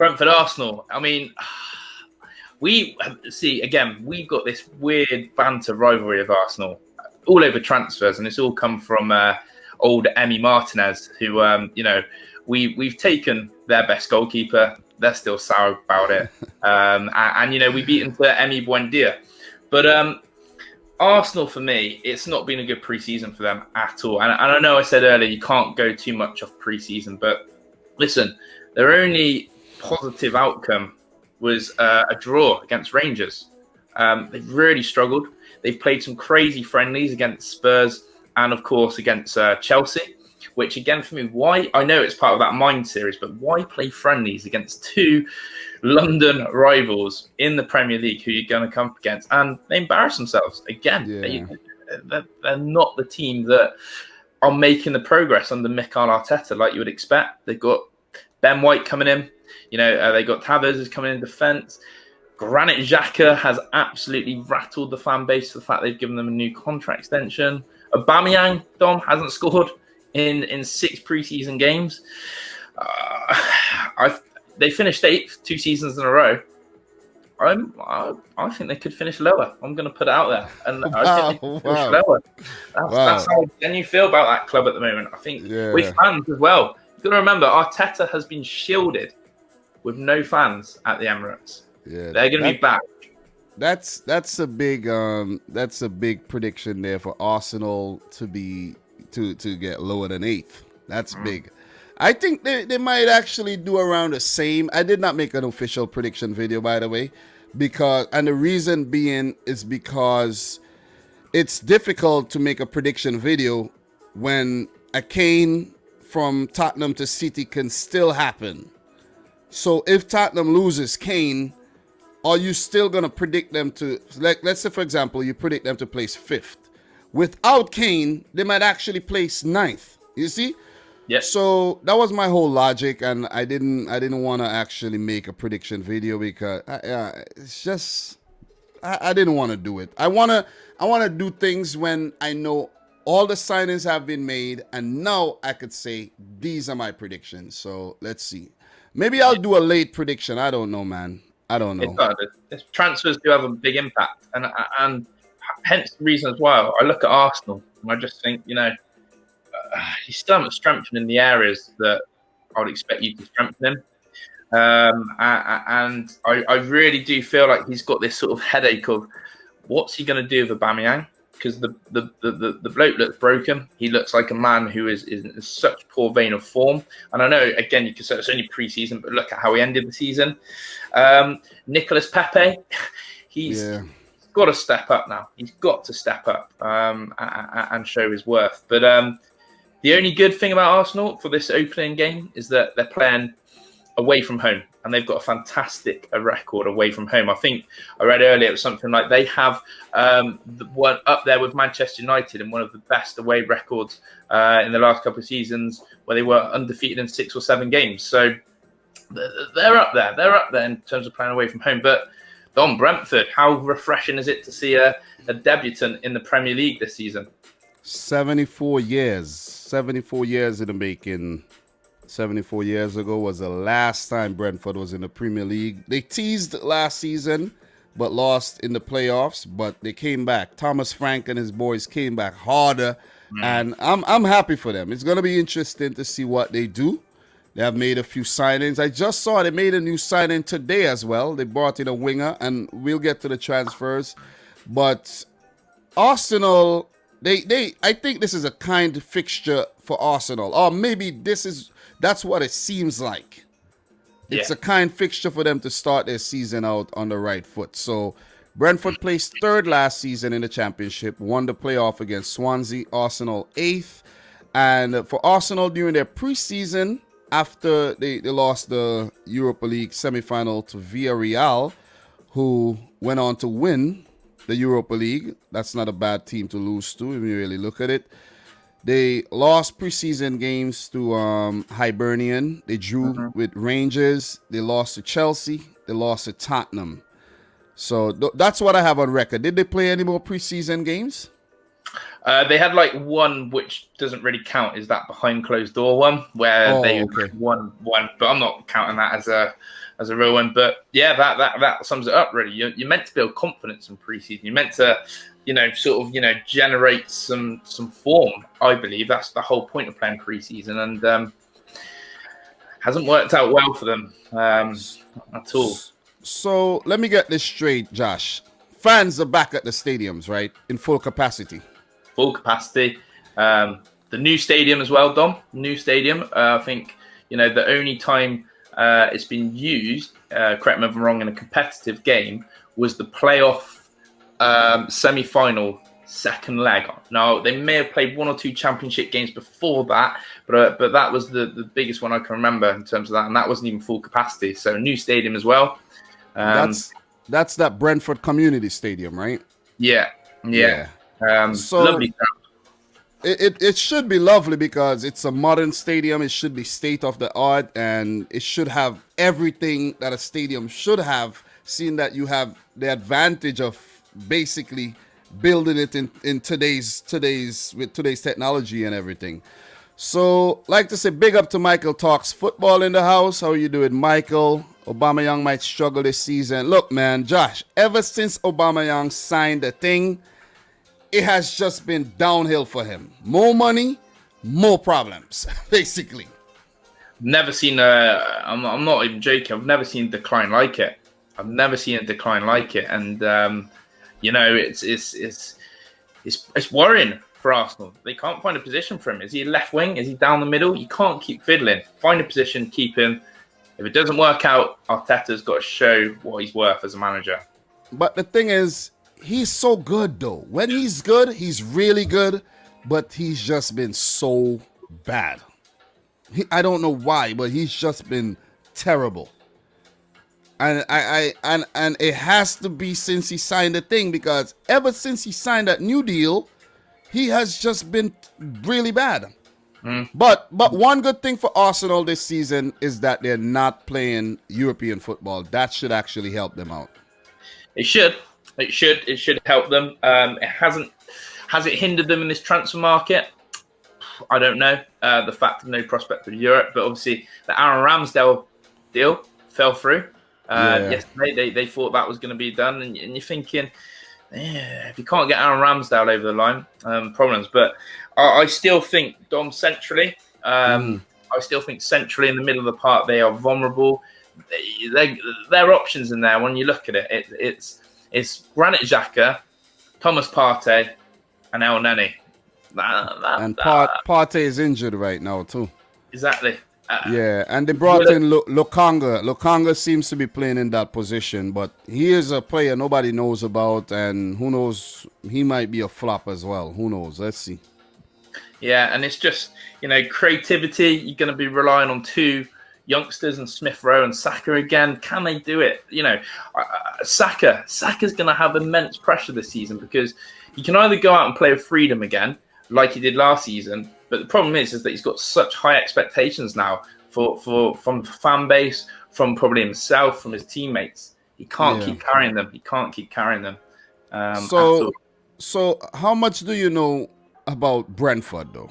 Brentford Arsenal. I mean, we've got this weird banter rivalry of Arsenal all over transfers, and it's all come from old Emi Martinez, who we've taken their best goalkeeper. They're still sour about it, and we beat into Emi Buendia, but Arsenal, for me, it's not been a good pre-season for them at all. And I know I said earlier you can't go too much off pre-season, but listen, their only positive outcome was a draw against Rangers. They've really struggled. They've played some crazy friendlies against Spurs and, of course, against Chelsea, which, again, for me, why? I know it's part of that Mind series, but why play friendlies against two London rivals in the Premier League who you're going to come up against? And they embarrass themselves. Again, they're not the team that are making the progress under Mikel Arteta like you would expect. They've got Ben White coming in. They got Tavares is coming in defence. Granit Xhaka has absolutely rattled the fan base for the fact they've given them a new contract extension. Aubameyang, Dom, hasn't scored in 6 preseason games. They finished 8th 2 seasons in a row. I think they could finish lower. I'm going to put it out there, and I think they could finish lower. That's how you feel about that club at the moment. I think with fans as well. You've got to remember, Arteta has been shielded with no fans at the Emirates. Yeah, they're going to be back. That's a big prediction there for Arsenal to get lower than 8th. That's big. I think they might actually do around the same. I did not make an official prediction video, by the way, and the reason being is because it's difficult to make a prediction video when a cane from Tottenham to City can still happen. So if Tottenham loses Kane, are you still going to predict them to, let's say, for example, you predict them to place 5th. Without Kane, they might actually place 9th. You see? Yes. So that was my whole logic, and I didn't want to actually make a prediction video because it's just I didn't want to do it. I want to do things when I know all the signings have been made, and now I could say these are my predictions. So let's see. Maybe I'll do a late prediction. I don't know, man. I don't know. Transfers do have a big impact, and hence the reason as well. I look at Arsenal and I just think, he's still not strengthening the areas that I would expect you to strengthen him. And I really do feel like he's got this sort of headache of what's he going to do with Aubameyang? Because the bloke looks broken. He looks like a man who is in such poor vein of form. And I know, again, you could say it's only pre-season, but look at how he ended the season. Nicolas Pepe, he's got to step up now. He's got to step up and show his worth. But the only good thing about Arsenal for this opening game is that they're playing away from home, and they've got a fantastic record away from home. I think I read earlier it was something like they have one up there with Manchester United in one of the best away records in the last couple of seasons, where they were undefeated in 6 or 7 games. So they're up there. They're up there in terms of playing away from home. But Dom, Brentford, how refreshing is it to see a debutant in the Premier League this season? 74 years in the making. 74 years ago was the last time Brentford was in the Premier League. They teased last season, but lost in the playoffs. But they came back. Thomas Frank and his boys came back harder, and I'm happy for them. It's going to be interesting to see what they do. They have made a few signings. I just saw they made a new signing today as well. They brought in a winger, and we'll get to the transfers. But Arsenal, I think this is a kind fixture for Arsenal, or maybe that's what it seems like. It's a kind fixture for them to start their season out on the right foot. So Brentford placed 3rd last season in the championship, won the playoff against Swansea. Arsenal 8th. And for Arsenal during their preseason, after they lost the Europa League semi-final to Villarreal, who went on to win the Europa League. That's not a bad team to lose to if you really look at it. They lost preseason games to Hibernian. They drew with Rangers. They lost to Chelsea. They lost to Tottenham. So that's what I have on record. Did they play any more preseason games? They had like one which doesn't really count, is that behind closed door one where they won one, but I'm not counting that as a real one. But yeah, that sums it up really. You're meant to build confidence in preseason. You're meant to, generate some form. I believe that's the whole point of playing preseason, and hasn't worked out well for them at all. So let me get this straight, Josh. Fans are back at the stadiums, right? In full capacity. Full capacity. The new stadium as well, Dom. New stadium. I think, the only time it's been used, correct me if I'm wrong, in a competitive game was the playoff semi-final second leg. Now, they may have played one or two championship games before that, but that was the biggest one I can remember in terms of that, and that wasn't even full capacity. So new stadium as well. That's that Brentford Community Stadium, right? Yeah. So lovely. It should be lovely because it's a modern stadium. It should be state of the art, and it should have everything that a stadium should have. Seeing that you have the advantage of basically building it in today's technology and everything. So, like to say, big up to Michael Talks Football in the house. How are you doing, Michael? Aubameyang might struggle this season. Look, man, Josh, ever since Aubameyang signed the thing, it has just been downhill for him. More money, more problems, basically. Never seen I'm not even joking. I've never seen a decline like it. And it's worrying for Arsenal. They can't find a position for him. Is he left wing? Is he down the middle? You can't keep fiddling. Find a position, keep him. If it doesn't work out, Arteta's got to show what he's worth as a manager. But the thing is, he's so good, though. When he's good, he's really good, but he's just been so bad. I don't know why, but he's just been terrible. And and it has to be since he signed the thing, because ever since he signed that new deal, he has just been really bad. But one good thing for Arsenal this season is that they're not playing European football. That should actually help them out. It should help them. Has it hindered them in this transfer market? I don't know. The fact of no prospect of Europe, but obviously the Aaron Ramsdale deal fell through. Yesterday they thought that was going to be done, and you're thinking, if you can't get Aaron Ramsdale over the line, problems. But I still think Dom centrally. I still think centrally in the middle of the park they are vulnerable. There are options in there when you look at it. It's Granit Xhaka, Thomas Partey, and El Neni. Partey is injured right now too. Exactly. And they brought in Lokanga. Lokanga seems to be playing in that position, but he is a player nobody knows about, and who knows, he might be a flop as well. Who knows? Let's see. Yeah, and it's just, creativity. You're going to be relying on two youngsters and Smith Rowe and Saka again. Can they do it? Saka's going to have immense pressure this season, because he can either go out and play with freedom again, like he did last season. But the problem is that he's got such high expectations now from the fan base, from probably himself, from his teammates. He can't keep carrying them. So how much do you know about Brentford, though?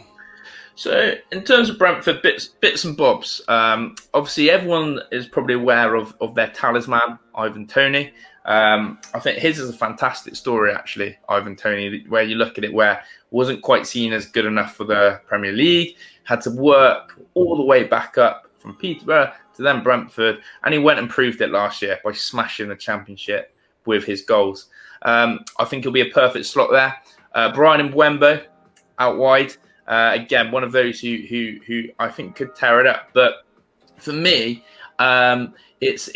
So in terms of Brentford, bits and bobs. Obviously, everyone is probably aware of their talisman, Ivan Toney. I think his is a fantastic story, actually, Ivan Toney, where you look at it, where wasn't quite seen as good enough for the Premier League, had to work all the way back up from Peterborough to then Brentford, and he went and proved it last year by smashing the Championship with his goals. I think he'll be a perfect slot there. Brian Mbeumo out wide. Again, one of those who I think could tear it up. But for me, it's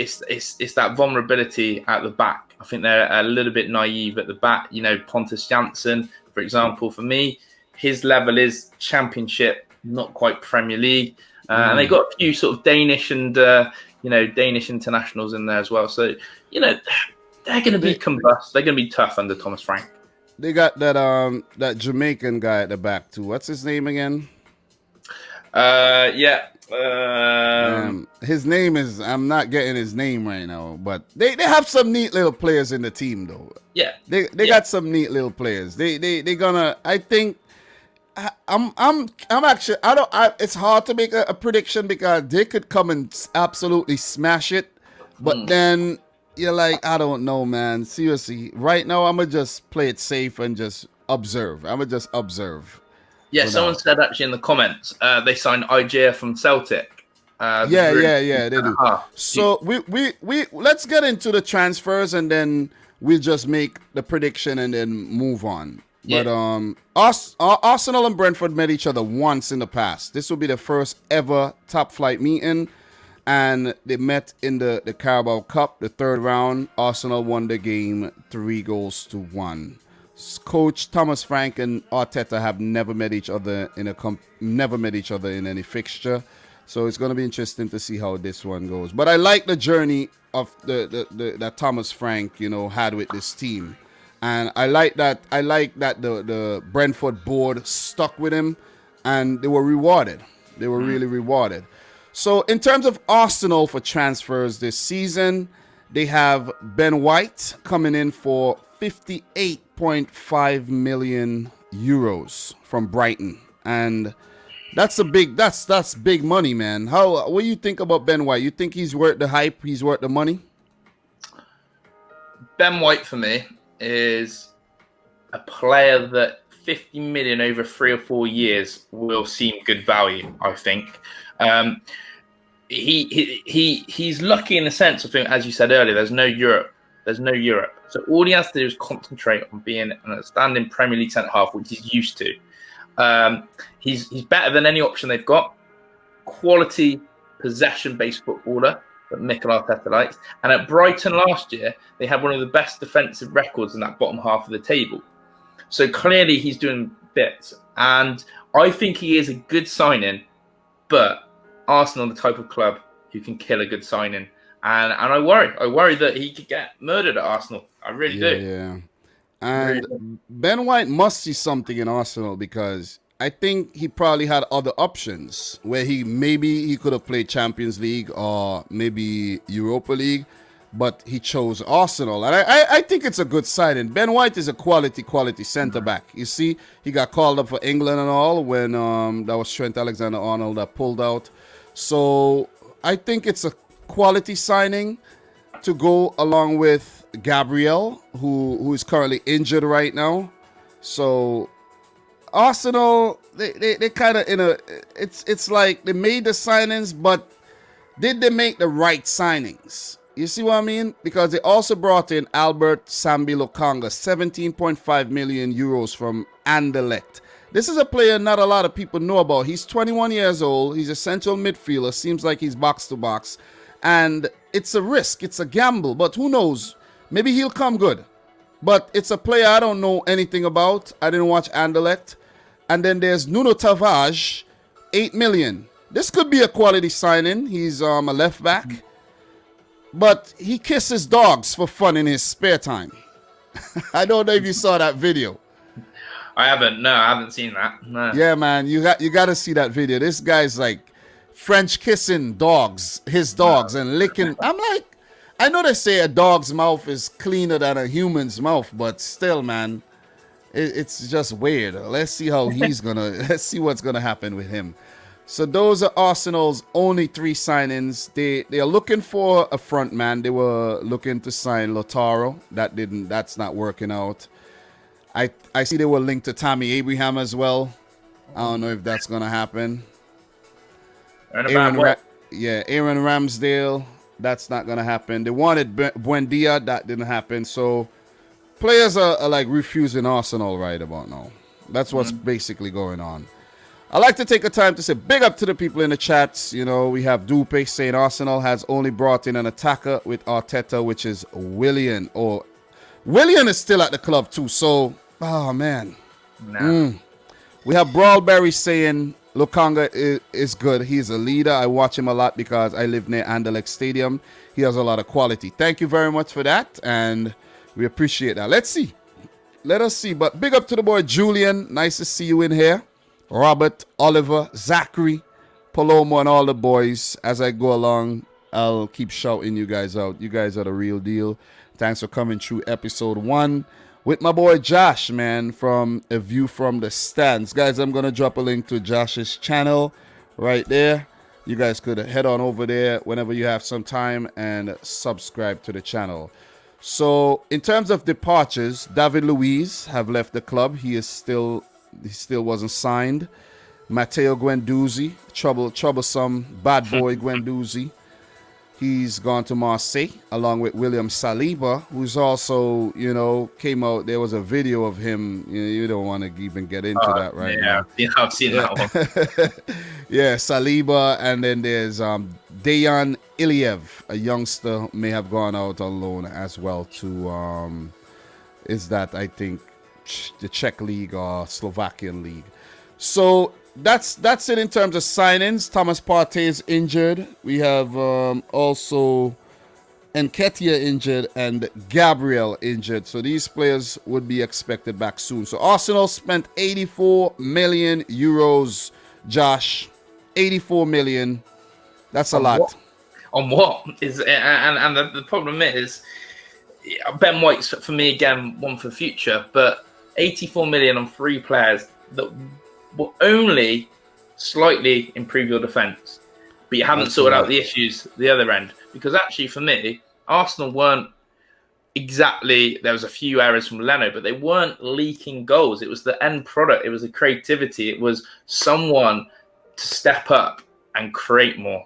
that vulnerability at the back. I think they're a little bit naive at the back. Pontus Jansson, for example, for me, his level is Championship, not quite Premier League. And they got a few sort of Danish and Danish internationals in there as well. So they're going to be combust. They're going to be tough under Thomas Frank. They got that Jamaican guy at the back too. What's his name again? His name is, I'm not getting his name right now, but they have some neat little players in the team though. Yeah. They got some neat little players. They gonna, I think, I'm actually, it's hard to make a prediction because they could come and absolutely smash it, but then you're like, I don't know, man. Seriously, right now I'm gonna just play it safe and just observe. I'm gonna just observe. Yeah, someone said actually in the comments they signed IGA from Celtic. Yeah, they do. So we let's get into the transfers and then we'll just make the prediction and then move on. Yeah. But Arsenal and Brentford met each other once in the past. This will be the first ever top flight meeting, and they met in the Carabao Cup, the third round. Arsenal won the game 3-1. Coach Thomas Frank and Arteta have never met each other in any fixture, so it's going to be interesting to see how this one goes. But I like the journey of that Thomas Frank, had with this team, and I like that the Brentford board stuck with him, and they were rewarded. They were really rewarded. So in terms of Arsenal for transfers this season, they have Ben White coming in for 58.5 million euros from Brighton, and that's big money, man. What do you think about Ben White? You think he's worth the hype? He's worth the money? Ben White for me is a player that 50 million over 3 or 4 years will seem good value, I think. He's lucky in the sense of, as you said earlier, there's no Europe. So all he has to do is concentrate on being an outstanding Premier League centre-half, which he's used to. He's better than any option they've got. Quality, possession-based footballer that Mikel Arteta likes. And at Brighton last year, they had one of the best defensive records in that bottom half of the table. So clearly he's doing bits. And I think he is a good signing, but Arsenal are the type of club who can kill a good signing. And I worry that he could get murdered at Arsenal. I really do. Yeah. And Ben White must see something in Arsenal, because I think he probably had other options where he could have played Champions League or maybe Europa League, but he chose Arsenal. And I think it's a good signing. Ben White is a quality centre back. You see, he got called up for England and all when that was Trent Alexander-Arnold that pulled out. So I think it's a quality signing to go along with Gabriel, who is currently injured right now. So Arsenal, they kind of it's like they made the signings, but did they make the right signings? You see what I mean? Because they also brought in Albert Sambi Lokanga, 17.5 million euros from Anderlecht. This is a player not a lot of people know about. He's 21 years old. He's a central midfielder. Seems like he's box to box. And it's a risk. It's a gamble. But who knows? Maybe he'll come good. But it's a player I don't know anything about. I didn't watch Anderlecht. And then there's Nuno Tavares, 8 million. This could be a quality signing. He's a left back. But he kisses dogs for fun in his spare time. I don't know if you saw that video. I haven't. No, I haven't seen that. No. Yeah, man, you got to see that video. This guy's like French kissing dogs, his dogs, and licking. I'm like, I know they say a dog's mouth is cleaner than a human's mouth, but still, man, it's just weird. Let's see how let's see what's gonna happen with him. So those are Arsenal's only 3 signings. They are looking for a front man. They were looking to sign Lautaro. That's not working out. I see they were linked to Tammy Abraham as well. I don't know if that's gonna happen. Aaron Ramsdale, that's not gonna happen. They wanted Buendia, that didn't happen. So players are like refusing Arsenal right about now. That's what's basically going on. I like to take a time to say big up to the people in the chats. You know, we have Dupe saying Arsenal has only brought in an attacker with Arteta, which is Willian. Willian is still at the club too. So, oh man. Nah. We have Brawlberry saying Lokanga is good. He's a leader. I watch him a lot because I live near Anderlecht Stadium. He has a lot of quality. Thank you very much for that, and we appreciate that. Let's see. Let us see. But big up to the boy Julian. Nice to see you in here. Robert, Oliver, Zachary, Palomo and all the boys. As I go along, I'll keep shouting you guys out. You guys are the real deal. Thanks for coming through episode 1 with my boy Josh, man, from A View from the Stands. Guys, I'm going to drop a link to Josh's channel right there. You guys could head on over there whenever you have some time and subscribe to the channel. So, in terms of departures, David Luiz have left the club. He still wasn't signed. Matteo Guendouzi, troublesome bad boy Guendouzi. He's gone to Marseille along with William Saliba, who's also, came out. There was a video of him. You don't want to even get into that right now. Yeah, I've seen that one. Yeah, Saliba. And then there's Dejan Iliev, a youngster, may have gone out on loan as well to, is that, I think, the Czech League or Slovakian League. So that's it in terms of signings. Thomas Partey is injured. We have also Nketiah injured and Gabriel injured. So these players would be expected back soon. So Arsenal spent 84 million euros, Josh. 84 million. That's a lot. On what? And the problem is, Ben White's, for me, again, one for the future. But 84 million on 3 players that will only slightly improve your defence, but you haven't sorted out the issues the other end. Because actually, for me, Arsenal weren't exactly, there was a few errors from Leno, but they weren't leaking goals. It was the end product. It was the creativity. It was someone to step up and create more,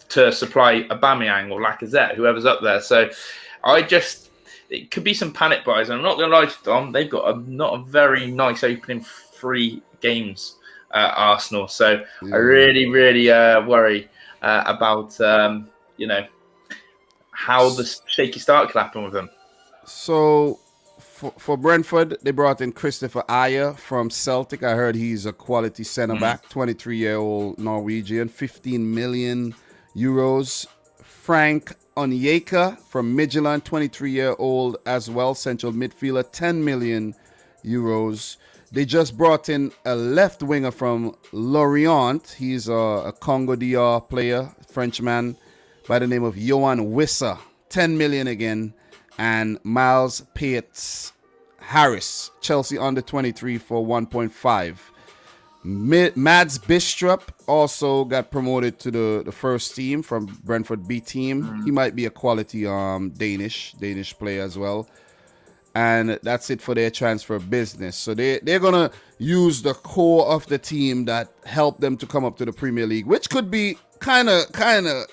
to supply Aubameyang or Lacazette, whoever's up there. So it could be some panic buys. I'm not going to lie to Dom, they've got not a very nice opening 3 games, Arsenal. So I really, really worry about, how the shaky start could happen with them. So for Brentford, they brought in Christopher Ayer from Celtic. I heard he's a quality centre-back, 23-year-old Norwegian, 15 million euros. Frank Onyeka from Midtjylland, 23-year-old as well, central midfielder, 10 million euros. They just brought in a left winger from Lorient. He's a Congo DR player, Frenchman, by the name of Johan Wissa, 10 million again. And Miles Pates Harris, Chelsea under 23 for 1.5. Mads Bistrup also got promoted to the first team from Brentford B team. He might be a quality Danish player as well. And that's it for their transfer business. So they're gonna use the core of the team that helped them to come up to the Premier League, which could be kind of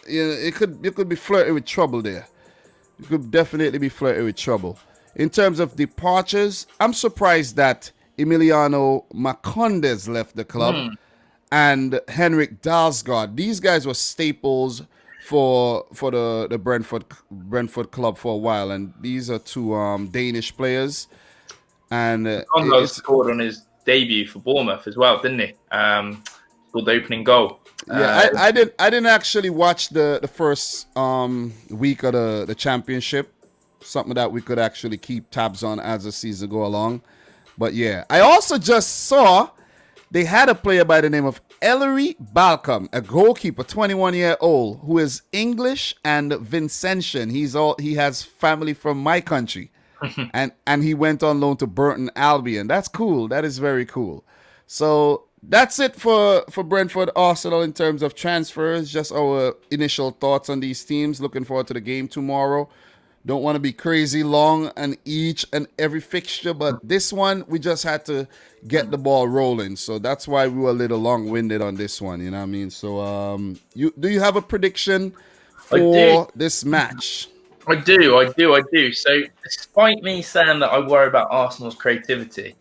it could be flirting with trouble there. You could definitely be flirting with trouble. In terms of departures, I'm surprised that Emiliano Marcondes left the club and Henrik Dalsgaard. These guys were staples for the Brentford club for a while, and these are 2 Danish players. And Marcondes scored on his debut for Bournemouth as well, didn't he? Scored the opening goal. Yeah, I didn't actually watch the first week of the championship. Something that we could actually keep tabs on as the season go along. But yeah, I also just saw they had a player by the name of Ellery Balcom, a goalkeeper, 21-year-old, who is English and Vincentian. He has family from my country, and he went on loan to Burton Albion. That's cool. That is very cool. So that's it for Brentford Arsenal in terms of transfers. Just our initial thoughts on these teams. Looking forward to the game tomorrow. Don't want to be crazy long on each and every fixture, but this one we just had to get the ball rolling. So that's why we were a little long-winded on this one, you know what I mean? So do you have a prediction for this match? I do. So despite me saying that I worry about Arsenal's creativity,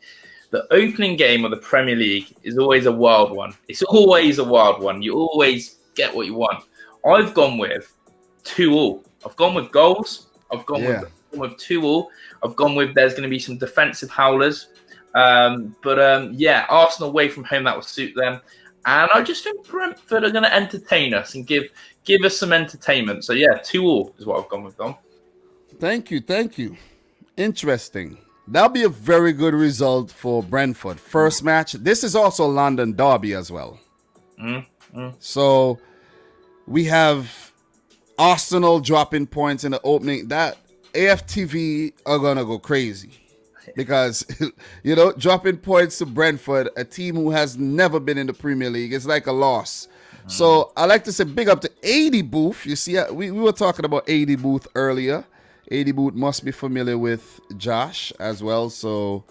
the opening game of the Premier League is always a wild one. It's always a wild one. You always get what you want. I've gone with 2-2. I've gone with goals. I've gone with 2-2. I've gone with there's going to be some defensive howlers. Arsenal away from home, that will suit them. And I just think Brentford are going to entertain us and give us some entertainment. So, 2-2 is what I've gone with, Dom. Thank you. Interesting. That'll be a very good result for Brentford. First match. This is also London derby as well. Mm, mm. So we have Arsenal dropping points in the opening. That AFTV are gonna go crazy because dropping points to Brentford, a team who has never been in the Premier League, is like a loss. So I like to say big up to 80 Booth. You see, we were talking about 80 Booth earlier. 80 Booth must be familiar with Josh as well. So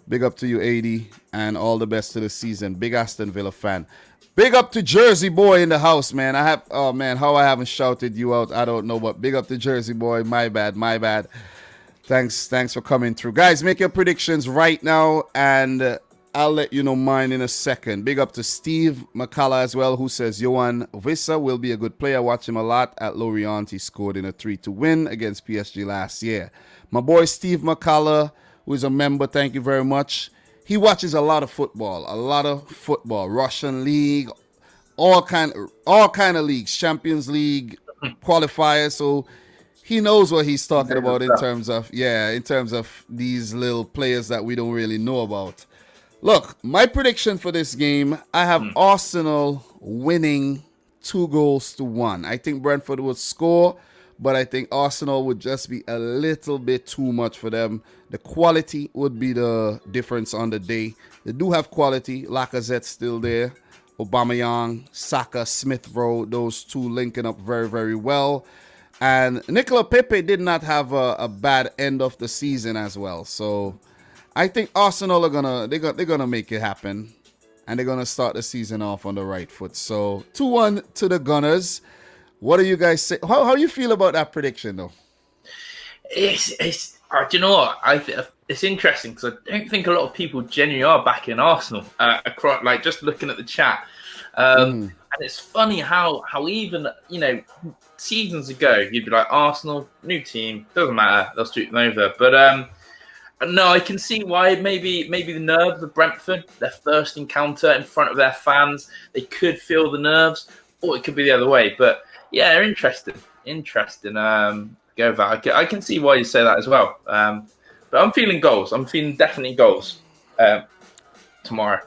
big up to you, 80, and all the best to the season. Big Aston Villa fan. Big up to Jersey Boy in the house, man. How I haven't shouted you out, I don't know, but big up to Jersey Boy. My bad. Thanks for coming through. Guys, make your predictions right now, and I'll let you know mine in a second. Big up to Steve McCullough as well, who says Johan Wissa will be a good player. Watch him a lot at Lorient. He scored in a 3-2 win against PSG last year. My boy Steve McCullough, who is a member, thank you very much. He watches a lot of football, Russian league, all kind of leagues, Champions League qualifiers. So he knows what he's talking about in terms of these little players that we don't really know about. Look, my prediction for this game, I have Arsenal winning 2-1. I think Brentford would score, but I think Arsenal would just be a little bit too much for them. The quality would be the difference on the day. They do have quality. Lacazette's still there. Aubameyang, Saka, Smith Rowe, those two linking up very, very well. And Nicola Pepe did not have a bad end of the season as well. So I think Arsenal are gonna make it happen, and they're gonna start the season off on the right foot. So 2-1 to the Gunners. What do you guys say? How do you feel about that prediction, though? Do you know what? It's interesting because I don't think a lot of people genuinely are backing Arsenal. Across, like just looking at the chat, and it's funny how even seasons ago you'd be like Arsenal, new team, doesn't matter, they'll sweep them over. But no, I can see why. Maybe the nerves of Brentford, their first encounter in front of their fans, they could feel the nerves, or it could be the other way. But yeah, interesting. Go back. I can see why you say that as well. But I'm feeling goals. I'm feeling definitely goals tomorrow.